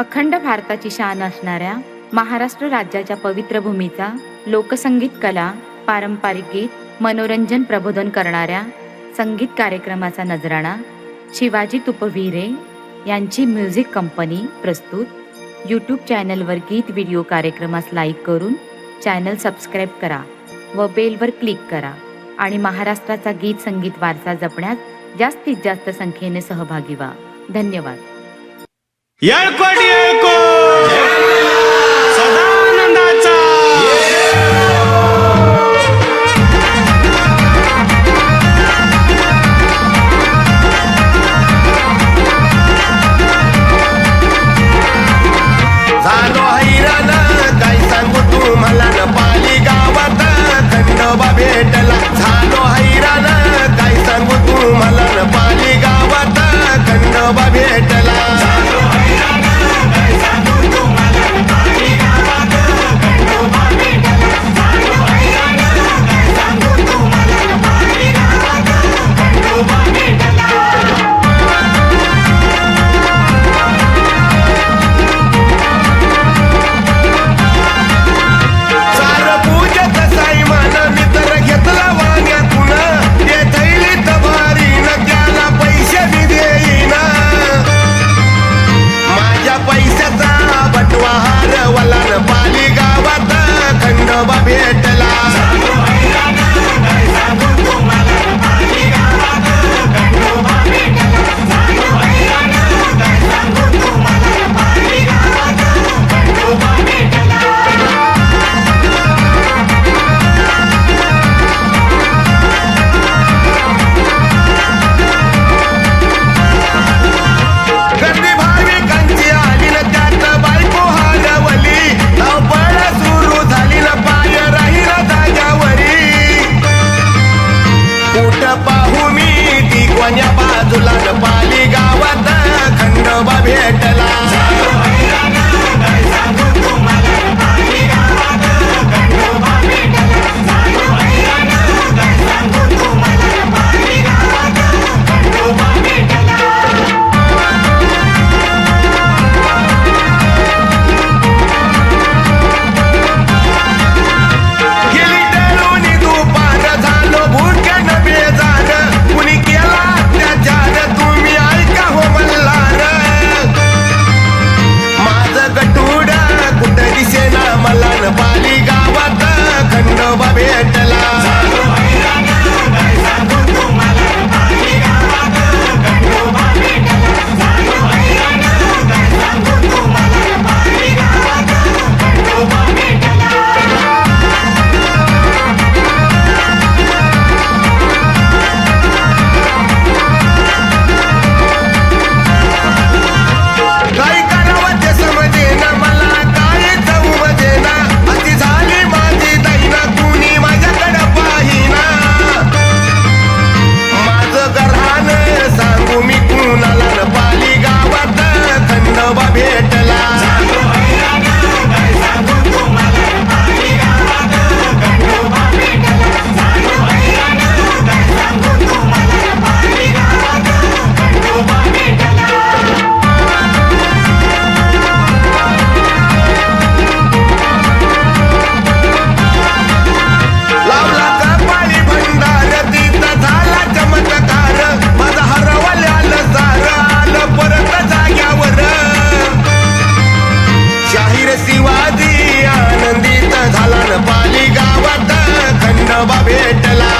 अखंड भारताची शान असणाऱ्या महाराष्ट्र राज्याच्या पवित्र भूमीचा लोकसंगीत कला, पारंपरिक गीत, मनोरंजन प्रबोधन करणाऱ्या संगीत कार्यक्रमाचा नजराणा शिवाजी तुपविरे यांची म्युझिक कंपनी प्रस्तुत यूट्यूब चॅनलवर गीत व्हिडिओ कार्यक्रमास लाईक करून चॅनल सबस्क्राईब करा व बेलवर क्लिक करा आणि महाराष्ट्राचा गीत संगीत वारसा जपण्यात जास्तीत जास्त संख्येने सहभागी व्हा. धन्यवाद. येळकोट येळकोट सदानंदाचा झालो हैराण काय सांगू तुम्हाला न पाली गावात खंडोबा भेटला. झालो हैराण काय सांगू तुम्हाला न पाली गावात खंडोबा भेटला. पाली गावात खंडोबा भेटला. पाहू मी ती कोण्या बाजूला पाली गावात खंडोबा भेटला. पाली गावात खंडोबा भेटला. काय करावं ते समजेना मला, काय समजेना. अति झाली माझी दैना, कुणी माझ्याकडे पाहिना. माझं घरान सांगू मी कुणाला न पाली गावात खंडोबा भेटला. लावला कपाळी भंडार तिथं झाला चमत्कार. माझा हरवल्यालं सार आलं परत जाग्यावर. शाहीर शिवाजी आनंदित झाला न पाली गावात खंडोबा भेटला.